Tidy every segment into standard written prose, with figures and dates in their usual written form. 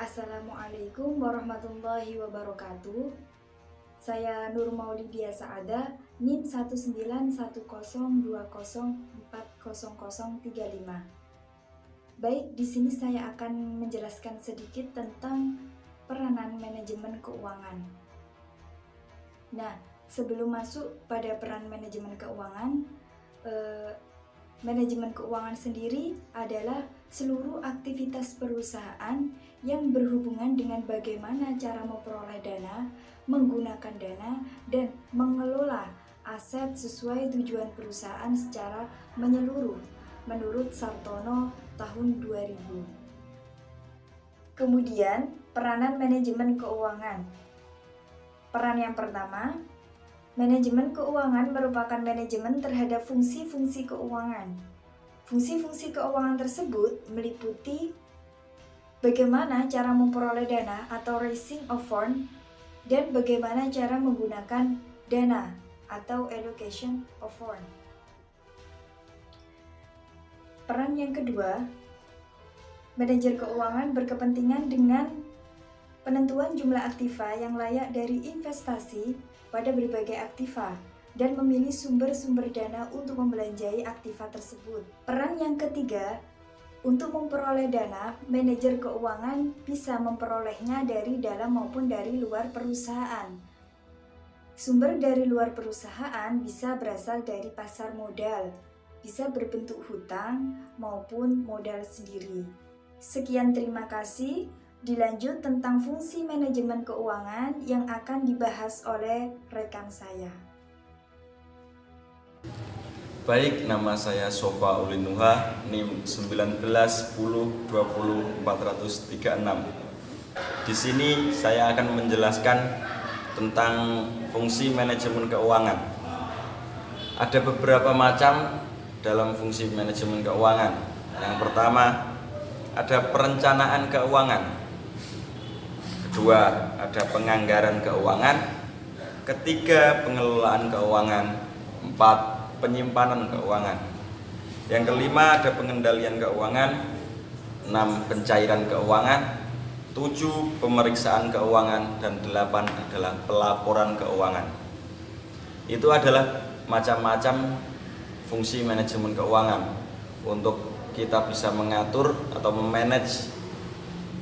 Assalamualaikum warahmatullahi wabarakatuh. Saya Nur Maulidia Saada, NIM 19102040035. Baik, di sini saya akan menjelaskan sedikit tentang peranan manajemen keuangan. Nah, sebelum masuk pada peran manajemen keuangan, manajemen keuangan sendiri adalah seluruh aktivitas perusahaan yang berhubungan dengan bagaimana cara memperoleh dana, menggunakan dana, dan mengelola aset sesuai tujuan perusahaan secara menyeluruh menurut Sartono tahun 2000. Kemudian, peranan manajemen keuangan. Peran yang pertama, manajemen keuangan merupakan manajemen terhadap fungsi-fungsi keuangan. Fungsi-fungsi keuangan tersebut meliputi bagaimana cara memperoleh dana atau raising of fund, dan bagaimana cara menggunakan dana atau allocation of fund. Peran yang kedua, manajer keuangan berkepentingan dengan penentuan jumlah aktiva yang layak dari investasi pada berbagai aktiva dan memilih sumber-sumber dana untuk membelanjai aktiva tersebut. Peran yang ketiga, untuk memperoleh dana, manajer keuangan bisa memperolehnya dari dalam maupun dari luar perusahaan. Sumber dari luar perusahaan bisa berasal dari pasar modal, bisa berbentuk hutang maupun modal sendiri. Sekian, terima kasih. Dilanjut tentang fungsi manajemen keuangan yang akan dibahas oleh rekan saya. Baik, nama saya Sofa Ulinuha, NIM 1910200436. Di sini saya akan menjelaskan tentang fungsi manajemen keuangan. Ada beberapa macam dalam fungsi manajemen keuangan. Yang pertama, ada perencanaan keuangan. Kedua, ada penganggaran keuangan. Ketiga, pengelolaan keuangan. Empat, penyimpanan keuangan. Yang kelima, ada pengendalian keuangan. 6, pencairan keuangan. 7, pemeriksaan keuangan. Dan 8 adalah pelaporan keuangan. Itu adalah macam-macam fungsi manajemen keuangan untuk kita bisa mengatur atau memanage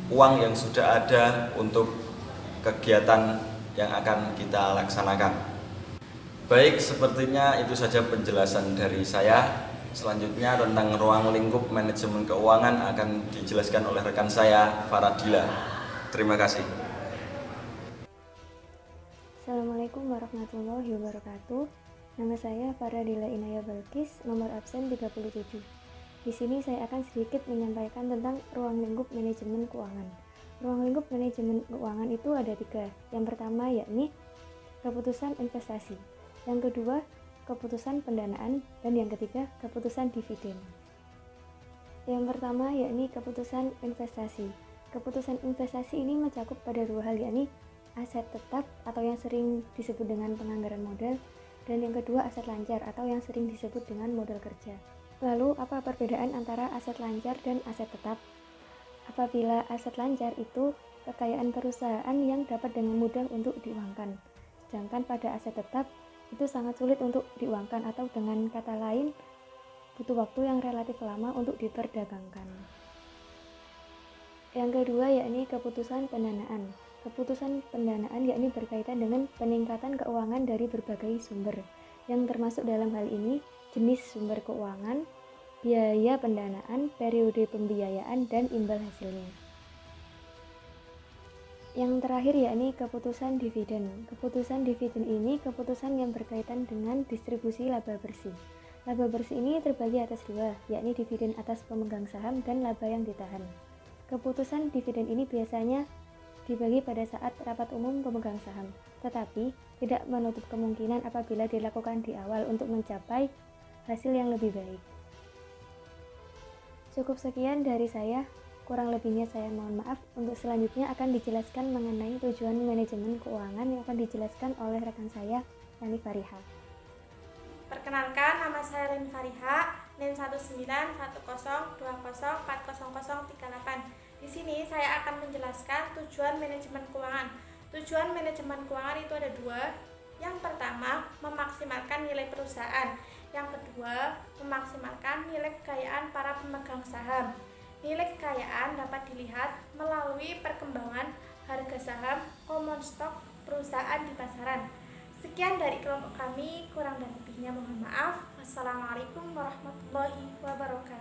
uang yang sudah ada untuk kegiatan yang akan kita laksanakan. Baik, sepertinya itu saja penjelasan dari saya. Selanjutnya tentang ruang lingkup manajemen keuangan akan dijelaskan oleh rekan saya, Faradila. Terima kasih. Assalamualaikum warahmatullahi wabarakatuh. Nama saya Faradila Inaya Balkis, nomor absen 37. Di sini saya akan sedikit menyampaikan tentang ruang lingkup manajemen keuangan. Ruang lingkup manajemen keuangan itu ada 3. Yang pertama yakni keputusan investasi, yang kedua keputusan pendanaan, dan yang ketiga keputusan dividen. Yang pertama yakni keputusan investasi. Keputusan investasi ini mencakup pada 2 hal, yakni aset tetap atau yang sering disebut dengan penganggaran modal, dan yang kedua aset lancar atau yang sering disebut dengan modal kerja. Lalu, apa perbedaan antara aset lancar dan aset tetap? Apabila aset lancar itu kekayaan perusahaan yang dapat dengan mudah untuk diuangkan, sedangkan pada aset tetap itu sangat sulit untuk diuangkan, atau dengan kata lain butuh waktu yang relatif lama untuk diperdagangkan. Yang kedua yakni keputusan pendanaan. Keputusan pendanaan yakni berkaitan dengan peningkatan keuangan dari berbagai sumber, yang termasuk dalam hal ini jenis sumber keuangan, biaya pendanaan, periode pembiayaan, dan imbal hasilnya. Yang terakhir yakni keputusan dividen. Keputusan dividen ini keputusan yang berkaitan dengan distribusi laba bersih. Laba bersih ini terbagi atas 2, yakni dividen atas pemegang saham dan laba yang ditahan. Keputusan dividen ini biasanya dibagi pada saat rapat umum pemegang saham, tetapi tidak menutup kemungkinan apabila dilakukan di awal untuk mencapai hasil yang lebih baik. Cukup sekian dari saya, kurang lebihnya saya mohon maaf. Untuk selanjutnya akan dijelaskan mengenai tujuan manajemen keuangan yang akan dijelaskan oleh rekan saya, Rani Fariha. Perkenalkan, nama saya Rani Fariha, NIM 19102040038. Di sini saya akan menjelaskan tujuan manajemen keuangan. Tujuan manajemen keuangan itu ada dua. Yang pertama, memaksimalkan nilai perusahaan. Yang kedua, memaksimalkan nilai kekayaan para pemegang saham. Nilai kekayaan dapat dilihat melalui perkembangan harga saham common stock perusahaan di pasaran. Sekian dari kelompok kami, kurang dan lebihnya mohon maaf. Wassalamualaikum warahmatullahi wabarakatuh.